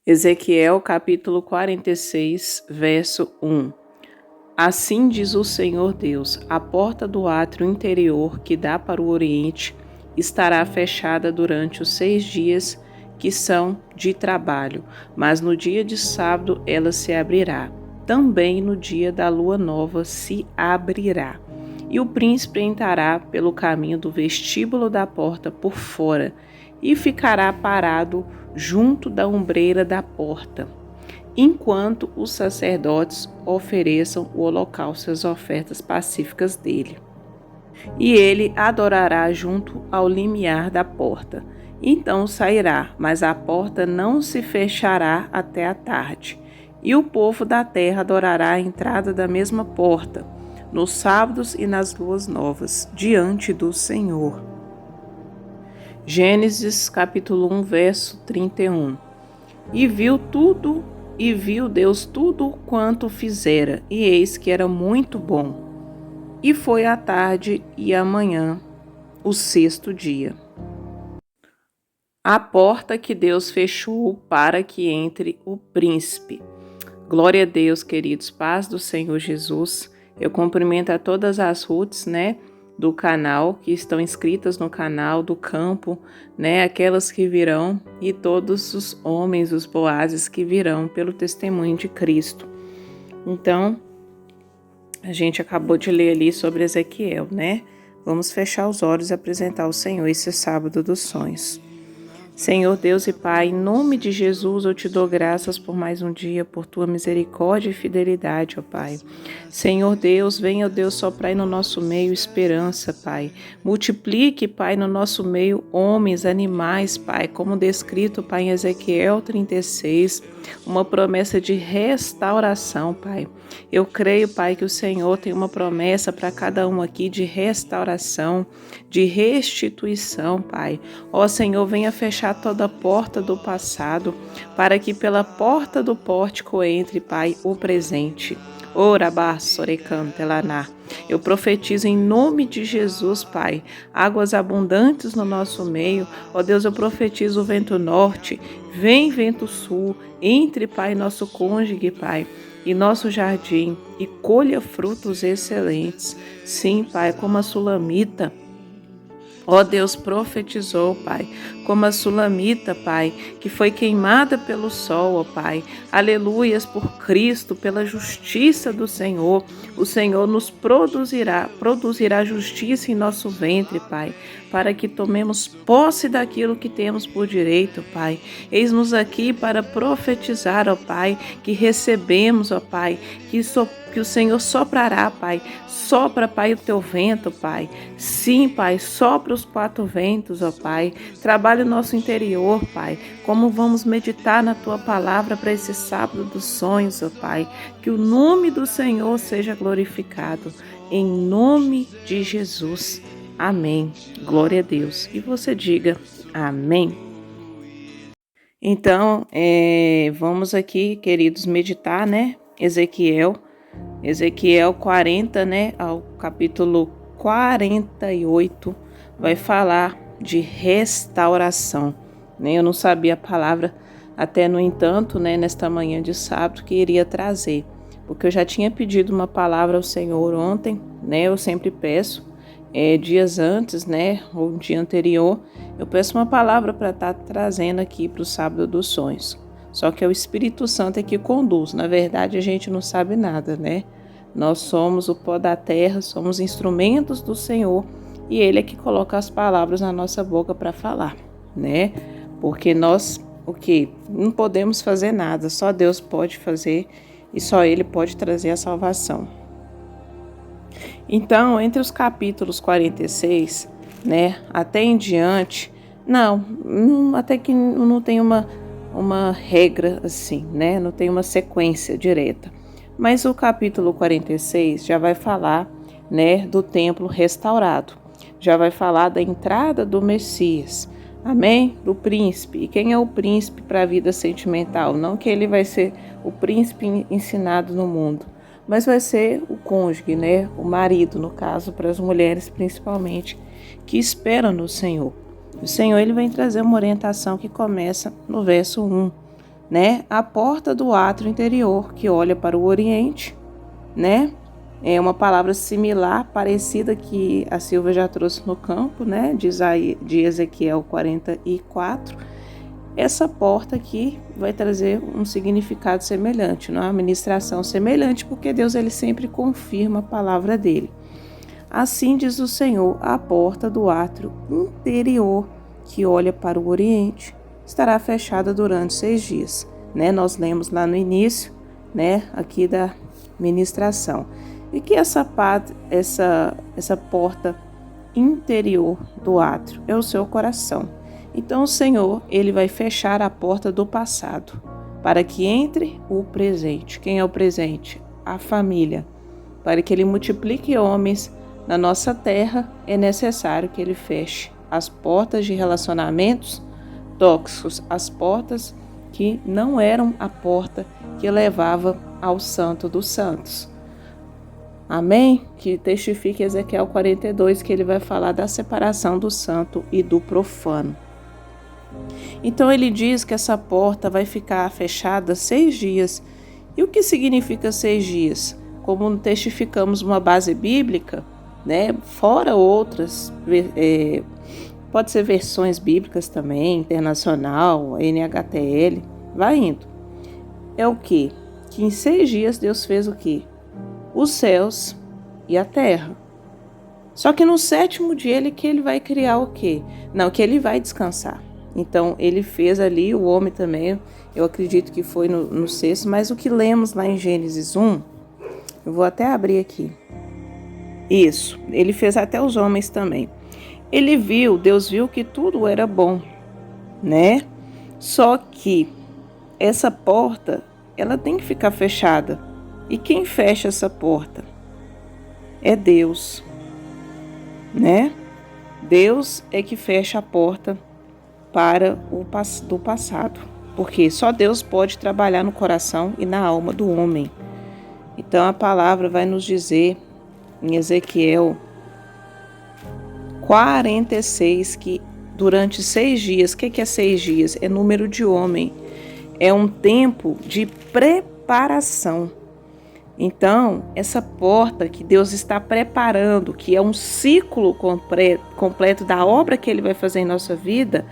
Ezequiel capítulo 46, verso 1. Assim diz o Senhor Deus: a porta do átrio interior que dá para o oriente estará fechada durante os 6 dias que são de trabalho, mas no dia de sábado ela se abrirá. Também no dia da lua nova se abrirá. E o príncipe entrará pelo caminho do vestíbulo da porta por fora e ficará parado junto da ombreira da porta, enquanto os sacerdotes ofereçam o holocausto e as ofertas pacíficas dele. E ele adorará junto ao limiar da porta. Então sairá, mas a porta não se fechará até a tarde. E o povo da terra adorará a entrada da mesma porta, nos sábados e nas luas novas, diante do Senhor. Gênesis capítulo 1, verso 31. E viu Deus tudo quanto fizera, e eis que era muito bom. E foi a tarde e a manhã, o 6º dia. A porta que Deus fechou para que entre o príncipe. Glória a Deus, queridos, paz do Senhor Jesus. Eu cumprimento a todas as Ruths, do canal, que estão inscritas no canal do campo, aquelas que virão, e todos os homens, os Boazes que virão pelo testemunho de Cristo. Então, a gente acabou de ler ali sobre Ezequiel, Vamos fechar os olhos e apresentar ao Senhor esse sábado dos sonhos. Senhor Deus e Pai, em nome de Jesus eu te dou graças por mais um dia, por tua misericórdia e fidelidade, ó Pai. Senhor Deus, venha, ó Deus, soprar no nosso meio esperança, Pai. Multiplique, Pai, no nosso meio homens, animais, Pai, como descrito, Pai, em Ezequiel 36, uma promessa de restauração, Pai. Eu creio, Pai, que o Senhor tem uma promessa para cada um aqui de restauração, de restituição, Pai. Ó Senhor, venha fechar toda a porta do passado, para que pela porta do pórtico entre, Pai, o presente. Eu profetizo em nome de Jesus, Pai, águas abundantes no nosso meio. Ó Deus, eu profetizo o vento norte, vem vento sul, entre, Pai, nosso cônjuge, Pai, e nosso jardim, e colha frutos excelentes. Sim, Pai, como a sulamita. Ó Deus, profetizou, Pai, como a sulamita, Pai, que foi queimada pelo sol, ó Pai. Aleluias por Cristo, pela justiça do Senhor. O Senhor nos produzirá justiça em nosso ventre, Pai, para que tomemos posse daquilo que temos por direito, Pai. Eis-nos aqui para profetizar, ó Pai, que recebemos, ó Pai, que o Senhor soprará, Pai. Sopra, Pai, o teu vento, Pai. Sim, Pai, sopra os 4 ventos, ó Pai. Trabalha o nosso interior, Pai. Como vamos meditar na tua palavra para esse sábado dos sonhos, ó Pai. Que o nome do Senhor seja glorificado. Em nome de Jesus. Amém. Glória a Deus. E você diga amém. Então, vamos aqui, queridos, meditar, Ezequiel 40, ao capítulo 48, vai falar de restauração. Eu não sabia a palavra até, no entanto, nesta manhã de sábado, que iria trazer, porque eu já tinha pedido uma palavra ao Senhor ontem, eu sempre peço, dias antes, ou um dia anterior, eu peço uma palavra para estar trazendo aqui para o sábado dos sonhos. Só que é o Espírito Santo que conduz. Na verdade, a gente não sabe nada, Nós somos o pó da terra, somos instrumentos do Senhor e Ele é que coloca as palavras na nossa boca para falar, Porque nós, não podemos fazer nada, só Deus pode fazer e só Ele pode trazer a salvação. Então, entre os capítulos 46, até em diante, até que não tem uma regra assim, não tem uma sequência direta. Mas o capítulo 46 já vai falar, do templo restaurado. Já vai falar da entrada do Messias. Amém? Do príncipe. E quem é o príncipe para a vida sentimental? Não que ele vai ser o príncipe ensinado no mundo, mas vai ser o cônjuge, o marido, no caso, para as mulheres principalmente, que esperam no Senhor. O Senhor, ele vem trazer uma orientação que começa no verso 1. né? A porta do átrio interior, que olha para o oriente, né? É uma palavra similar, parecida, que a Silvia já trouxe no campo, né? De Ezequiel 44. Essa porta aqui vai trazer um significado semelhante, uma ministração semelhante, porque Deus ele sempre confirma a palavra dele. Assim diz o Senhor: a porta do átrio interior, que olha para o oriente, estará fechada durante 6 dias. Né? Nós lemos lá no início, né, aqui da ministração. E que essa porta interior do átrio é o seu coração. Então o Senhor, ele vai fechar a porta do passado, para que entre o presente. Quem é o presente? A família. Para que ele multiplique homens na nossa terra, é necessário que ele feche as portas de relacionamentos tóxicos, as portas que não eram a porta que levava ao Santo dos Santos. Amém? Que testifique Ezequiel 42, que ele vai falar da separação do santo e do profano. Então ele diz que essa porta vai ficar fechada 6 dias. E o que significa 6 dias? Como testificamos uma base bíblica, né? Fora outras, pode ser versões bíblicas também, internacional, NHTL, vai indo. É o quê? Que em 6 dias Deus fez o quê? Os céus e a terra. Só que no 7º dia ele vai criar o quê? Não, que ele vai descansar. Então, ele fez ali o homem também, eu acredito que foi no 6º, mas o que lemos lá em Gênesis 1, eu vou até abrir aqui. Isso, ele fez até os homens também. Deus viu que tudo era bom, né? Só que essa porta, ela tem que ficar fechada. E quem fecha essa porta? É Deus, né? Deus é que fecha a porta para do passado, porque só Deus pode trabalhar no coração e na alma do homem. Então a palavra vai nos dizer em Ezequiel 46 que durante 6 dias, o que é 6 dias? É número de homem, é um tempo de preparação. Então, essa porta que Deus está preparando, que é um ciclo completo da obra que Ele vai fazer em nossa vida,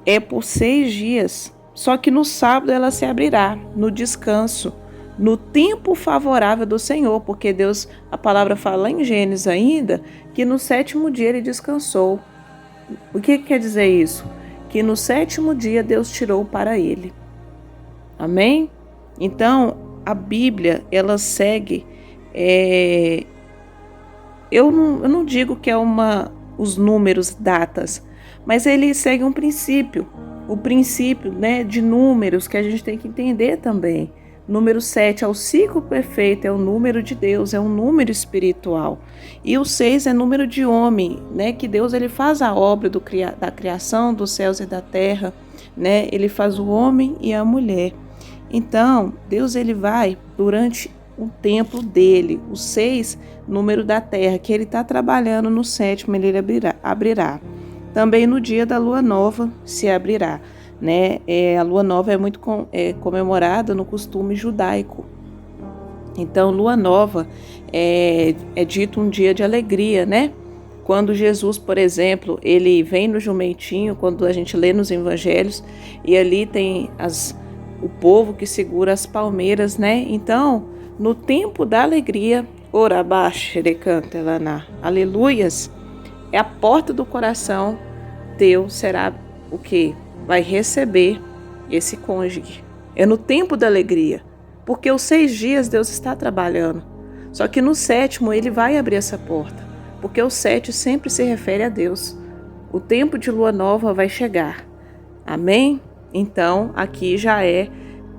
é por 6 dias. Só que no sábado ela se abrirá, no descanso, no tempo favorável do Senhor, porque Deus, a palavra fala em Gênesis ainda, que no 7º dia Ele descansou. O que quer dizer isso? Que no 7º dia Deus tirou para Ele. Amém? Então, a Bíblia, ela segue, eu não digo que é os números, datas, mas ele segue um princípio, o princípio, né, de números que a gente tem que entender também. Número 7 é o ciclo perfeito, é o número de Deus, é um número espiritual. E o 6 é número de homem, né, que Deus ele faz a obra da criação dos céus e da terra, né, ele faz o homem e a mulher. Então, Deus ele vai durante o tempo dele, o 6, número da terra, que ele está trabalhando no 7º, ele abrirá. Também no dia da lua nova se abrirá, né? A lua nova é muito comemorada no costume judaico. Então, lua nova é dito um dia de alegria, né? Quando Jesus, por exemplo, ele vem no jumentinho, quando a gente lê nos evangelhos, e ali tem o povo que segura as palmeiras, né? Então, no tempo da alegria, aleluias, é a porta do coração, Deus será o quê? Vai receber esse cônjuge. É no tempo da alegria, porque os 6 dias Deus está trabalhando. Só que no 7º ele vai abrir essa porta, porque o 7 sempre se refere a Deus. O tempo de lua nova vai chegar. Amém? Então, aqui já é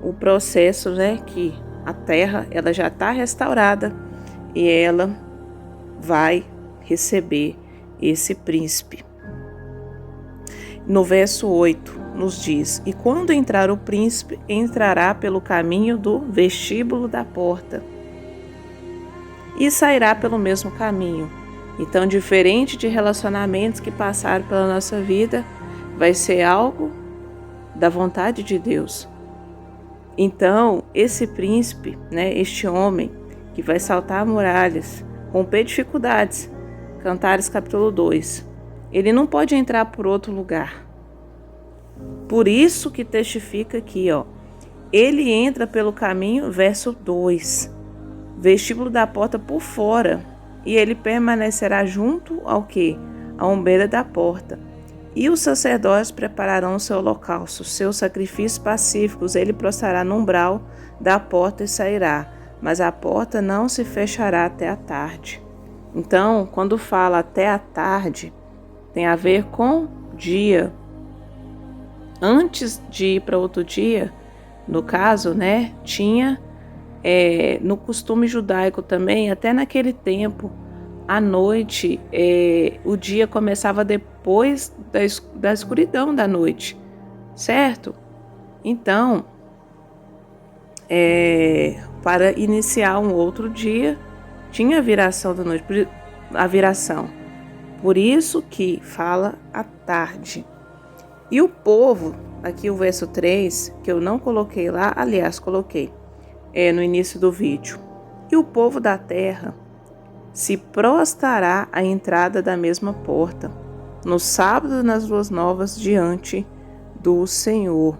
o processo, né, que a terra ela já está restaurada e ela vai receber esse príncipe. No verso 8 nos diz: e quando entrar o príncipe, entrará pelo caminho do vestíbulo da porta e sairá pelo mesmo caminho. Então, diferente de relacionamentos que passaram pela nossa vida, vai ser algo da vontade de Deus. Então, esse príncipe, né, este homem que vai saltar muralhas, romper dificuldades, Cantares capítulo 2, ele não pode entrar por outro lugar. Por isso que testifica aqui, ele entra pelo caminho, verso 2, vestíbulo da porta por fora, e ele permanecerá junto ao quê? À ombreira da porta. E os sacerdotes prepararão o seu holocausto, seus sacrifícios pacíficos, ele prostrará no umbral da porta e sairá, mas a porta não se fechará até a tarde. Então, quando fala até a tarde, tem a ver com dia. Antes de ir para outro dia, no caso, né, tinha no costume judaico também, até naquele tempo, à noite, o dia começava depois da escuridão da noite, certo? Então, para iniciar um outro dia, tinha a viração da noite, a viração. Por isso que fala à tarde. E o povo, aqui o verso 3, que eu não coloquei lá, aliás, coloquei no início do vídeo. E o povo da terra se prostrará à entrada da mesma porta, no sábado nas luas novas, diante do Senhor.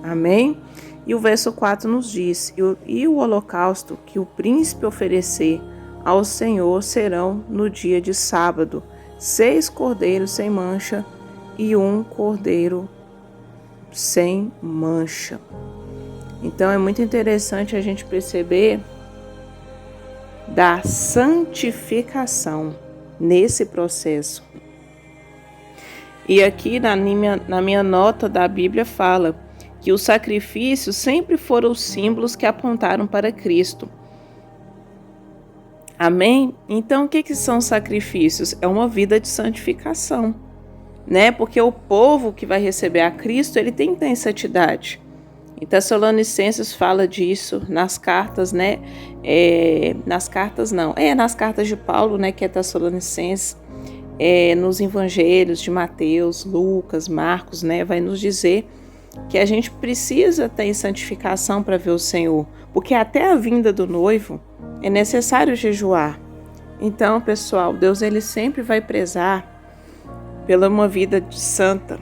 Amém? E o verso 4 nos diz, e o holocausto que o príncipe oferecer ao Senhor serão no dia de sábado, 6 cordeiros sem mancha e 1 cordeiro sem mancha. Então é muito interessante a gente perceber da santificação nesse processo. E aqui na minha nota da Bíblia fala que os sacrifícios sempre foram os símbolos que apontaram para Cristo. Amém? Então o que são sacrifícios? É uma vida de santificação, né? Porque o povo que vai receber a Cristo, ele tem que ter em santidade. Em Tessalonicenses fala disso nas cartas, né? Nas cartas de Paulo, né? Que é Tessalonicenses, nos evangelhos de Mateus, Lucas, Marcos, né? Vai nos dizer que a gente precisa ter em santificação para ver o Senhor, porque até a vinda do noivo é necessário jejuar. Então, pessoal, Deus ele sempre vai prezar pela uma vida santa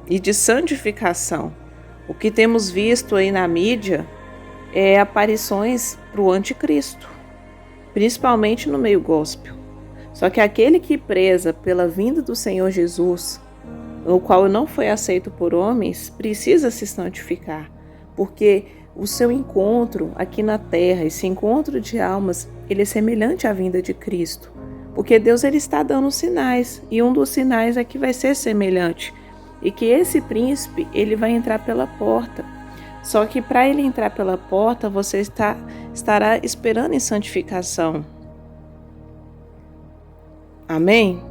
e de santificação. O que temos visto aí na mídia é aparições para o anticristo, principalmente no meio gospel. Só que aquele que preza pela vinda do Senhor Jesus, no qual não foi aceito por homens, precisa se santificar, porque o seu encontro aqui na terra, esse encontro de almas, ele é semelhante à vinda de Cristo, porque Deus ele está dando sinais, e um dos sinais é que vai ser semelhante, e que esse príncipe ele vai entrar pela porta. Só que para ele entrar pela porta, você estará esperando em santificação. Amém?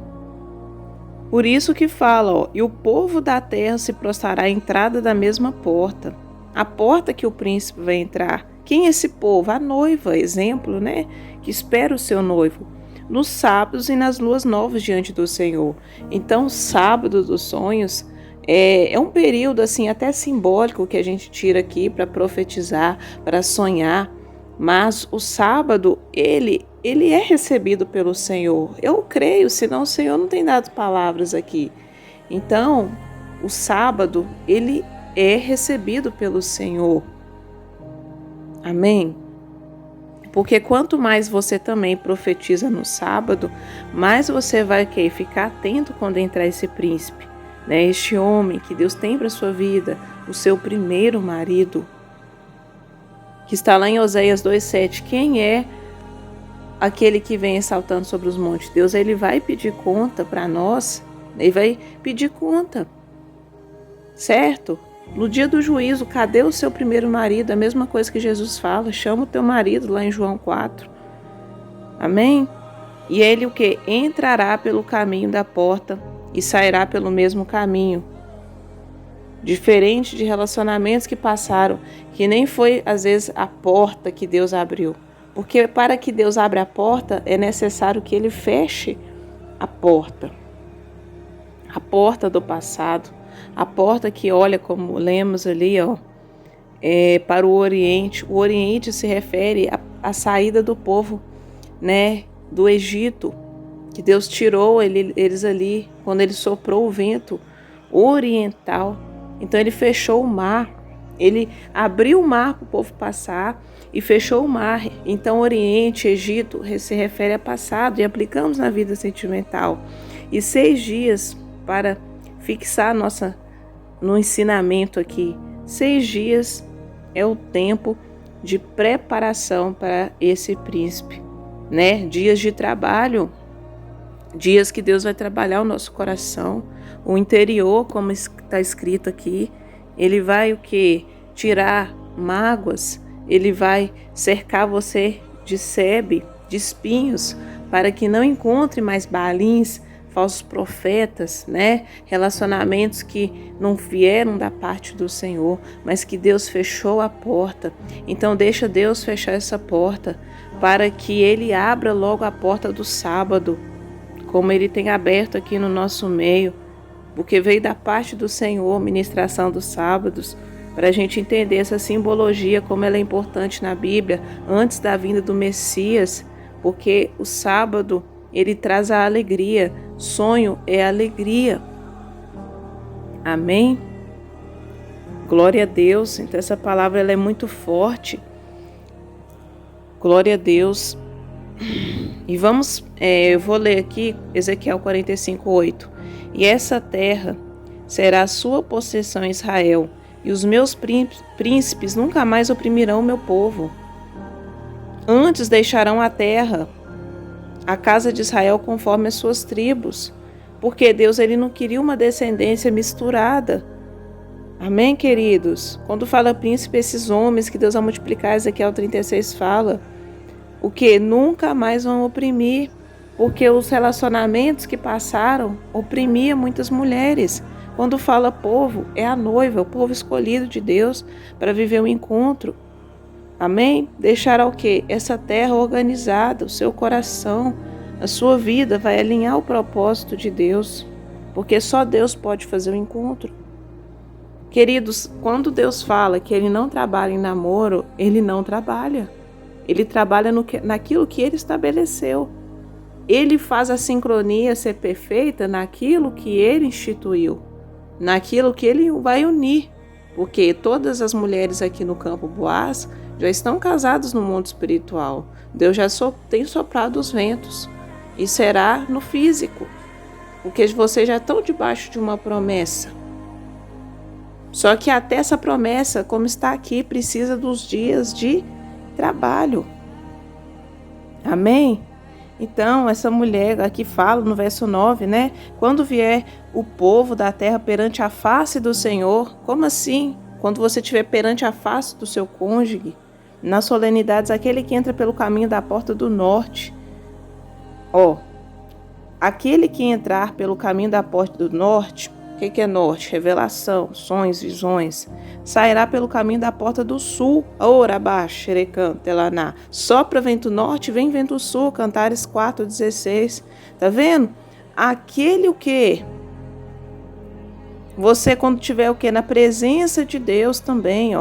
Por isso que fala, e o povo da terra se prostrará à entrada da mesma porta. A porta que o príncipe vai entrar. Quem é esse povo? A noiva, exemplo, né? Que espera o seu noivo. Nos sábados e nas luas novas diante do Senhor. Então, o sábado dos sonhos é um período assim até simbólico que a gente tira aqui para profetizar, para sonhar. Mas o sábado, ele é recebido pelo Senhor. Eu creio, senão o Senhor não tem dado palavras aqui. Então, o sábado, ele é recebido pelo Senhor. Amém? Porque quanto mais você também profetiza no sábado, mais você vai ficar atento quando entrar esse príncipe, né? Este homem que Deus tem para sua vida, o seu primeiro marido, que está lá em Oséias 2:7. Quem é aquele que vem saltando sobre os montes? Deus ele vai pedir conta para nós, ele vai pedir conta, certo? No dia do juízo, cadê o seu primeiro marido? A mesma coisa que Jesus fala, chama o teu marido lá em João 4. Amém? E ele o que? Entrará pelo caminho da porta e sairá pelo mesmo caminho. Diferente de relacionamentos que passaram, que nem foi às vezes a porta que Deus abriu. Porque para que Deus abra a porta, é necessário que ele feche a porta. A porta do passado. A porta que olha, como lemos ali, para o Oriente. O Oriente se refere à saída do povo, né, do Egito, que Deus tirou eles ali quando ele soprou o vento oriental. Então ele fechou o mar, ele abriu o mar para o povo passar e fechou o mar. Então Oriente, Egito se refere a passado e aplicamos na vida sentimental. E 6 dias para fixar no ensinamento aqui. 6 dias é o tempo de preparação para esse príncipe, né? Dias de trabalho, dias que Deus vai trabalhar o nosso coração, o interior, como está escrito aqui. Ele vai o quê? Tirar mágoas, ele vai cercar você de sebe, de espinhos, para que não encontre mais balins, falsos profetas, né? Relacionamentos que não vieram da parte do Senhor, mas que Deus fechou a porta. Então deixa Deus fechar essa porta para que Ele abra logo a porta do sábado, como Ele tem aberto aqui no nosso meio, porque veio da parte do Senhor, ministração dos sábados, para a gente entender essa simbologia, como ela é importante na Bíblia, antes da vinda do Messias, porque o sábado, ele traz a alegria, sonho é alegria. Amém? Glória a Deus. Então essa palavra ela é muito forte. Glória a Deus. E vamos, eu vou ler aqui Ezequiel 45:8. E essa terra será a sua possessão em Israel, e os meus príncipes nunca mais oprimirão o meu povo. Antes deixarão a terra, a casa de Israel conforme as suas tribos, porque Deus ele não queria uma descendência misturada. Amém, queridos? Quando fala príncipe, esses homens que Deus vai multiplicar, Ezequiel 36 fala, o que nunca mais vão oprimir, porque os relacionamentos que passaram oprimiam muitas mulheres. Quando fala povo, é a noiva, o povo escolhido de Deus para viver o encontro. Amém? Deixará o quê? Essa terra organizada, o seu coração, a sua vida vai alinhar o propósito de Deus, porque só Deus pode fazer o encontro. Queridos, quando Deus fala que Ele não trabalha em namoro, Ele não trabalha. Ele trabalha naquilo que Ele estabeleceu. Ele faz a sincronia ser perfeita naquilo que Ele instituiu, naquilo que Ele vai unir, porque todas as mulheres aqui no Campo Boaz já estão casadas no mundo espiritual. Deus já tem soprado os ventos e será no físico, porque vocês já estão debaixo de uma promessa. Só que até essa promessa, como está aqui, precisa dos dias de trabalho. Amém? Então, essa mulher aqui fala no verso 9, né? Quando vier o povo da terra perante a face do Senhor, como assim? Quando você estiver perante a face do seu cônjuge, nas solenidades, aquele que entra pelo caminho da porta do norte. Aquele que entrar pelo caminho da porta do norte, o que é norte? Revelação, sonhos, visões. Sairá pelo caminho da porta do sul. Orabash, xerecan, telaná. Sopra vento norte, vem vento sul. Cantares 4:16. Tá vendo? Aquele o quê? Você quando tiver o quê? Na presença de Deus também,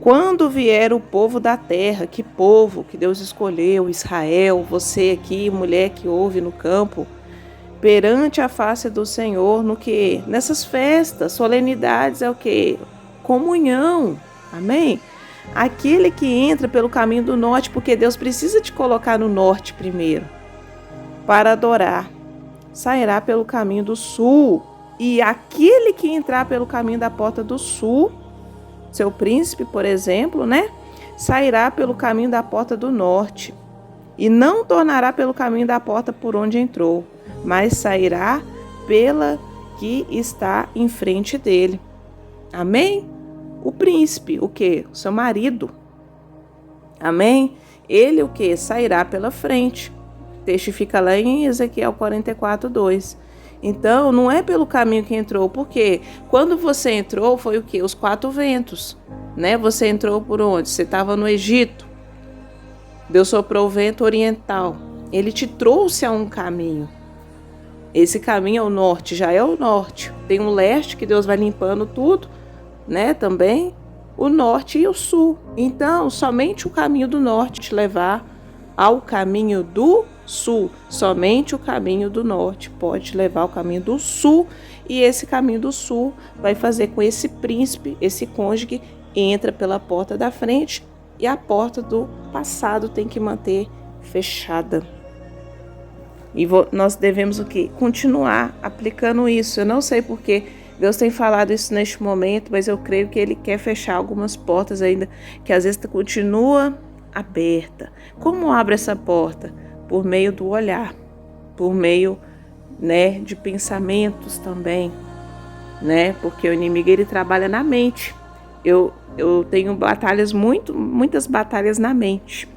Quando vier o povo da terra, que povo que Deus escolheu, Israel, você aqui, mulher que ouve no campo, perante a face do Senhor, no que? Nessas festas, solenidades, é o que? Comunhão, amém? Aquele que entra pelo caminho do norte, porque Deus precisa te colocar no norte primeiro, para adorar, sairá pelo caminho do sul, e aquele que entrar pelo caminho da porta do sul, seu príncipe, por exemplo, né? Sairá pelo caminho da porta do norte, e não tornará pelo caminho da porta por onde entrou, mas sairá pela que está em frente dele. Amém? O príncipe, o quê? O seu marido. Amém? Ele o quê? Sairá pela frente. O texto fica lá em Ezequiel 44:2. Então, não é pelo caminho que entrou, porque quando você entrou foi o quê? Os 4 ventos, né? Você entrou por onde? Você estava no Egito. Deus soprou o vento oriental. Ele te trouxe a um caminho. Esse caminho é o norte, já é o norte. Tem um leste que Deus vai limpando tudo, né? Também o norte e o sul. Então, somente o caminho do norte te levar ao caminho do sul. Somente o caminho do norte pode te levar ao caminho do sul. E esse caminho do sul vai fazer com esse príncipe, esse cônjuge, entra pela porta da frente e a porta do passado tem que manter fechada. E nós devemos o quê? Continuar aplicando isso. Eu não sei porque Deus tem falado isso neste momento, mas eu creio que Ele quer fechar algumas portas ainda, que às vezes continua aberta. Como abre essa porta? Por meio do olhar, por meio, de pensamentos também, porque o inimigo ele trabalha na mente. Eu tenho muitas batalhas na mente.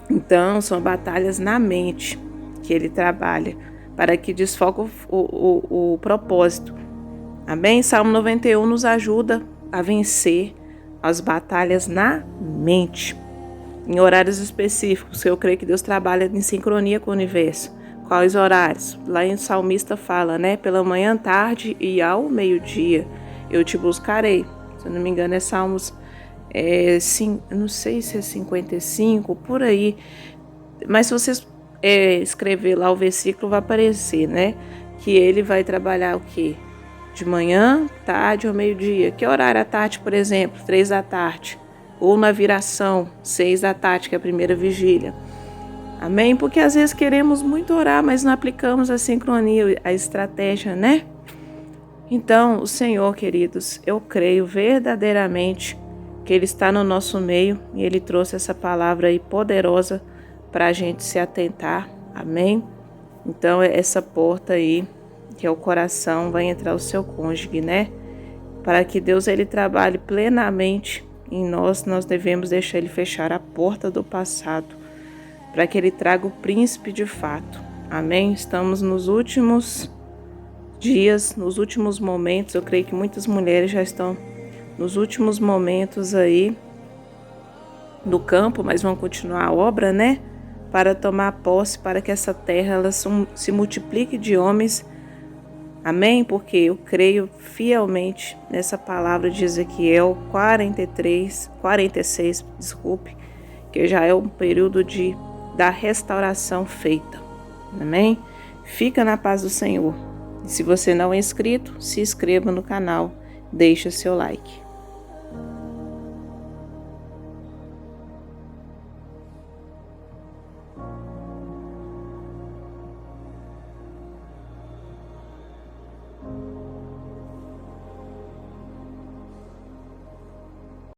Então, são batalhas na mente que ele trabalha, para que desfoque o propósito. Amém? Salmo 91 nos ajuda a vencer as batalhas na mente. Em horários específicos, eu creio que Deus trabalha em sincronia com o universo. Quais horários? Lá em Salmista fala, pela manhã, tarde e ao meio-dia eu te buscarei. Se eu não me engano é Salmos, não sei se é 55, por aí. Mas se vocês escrever lá o versículo, vai aparecer, que ele vai trabalhar o quê? De manhã, tarde ou meio-dia. Que horário à tarde, por exemplo? 3 da tarde. Ou na viração, 6 da tarde, que é a primeira vigília. Amém? Porque às vezes queremos muito orar, mas não aplicamos a sincronia, a estratégia, Então, o Senhor, queridos, eu creio verdadeiramente que Ele está no nosso meio e Ele trouxe essa palavra aí poderosa para a gente se atentar. Amém? Então, essa porta aí, que é o coração, vai entrar o seu cônjuge, Para que Deus ele trabalhe plenamente em nós, nós devemos deixar Ele fechar a porta do passado, para que Ele traga o príncipe de fato. Amém? Estamos nos últimos dias, nos últimos momentos. Eu creio que muitas mulheres já estão nos últimos momentos aí no campo, mas vão continuar a obra, Para tomar posse, para que essa terra ela se multiplique de homens. Amém? Porque eu creio fielmente nessa palavra de Ezequiel 46, que já é um período da restauração feita. Amém? Fica na paz do Senhor. E se você não é inscrito, se inscreva no canal, deixa seu like.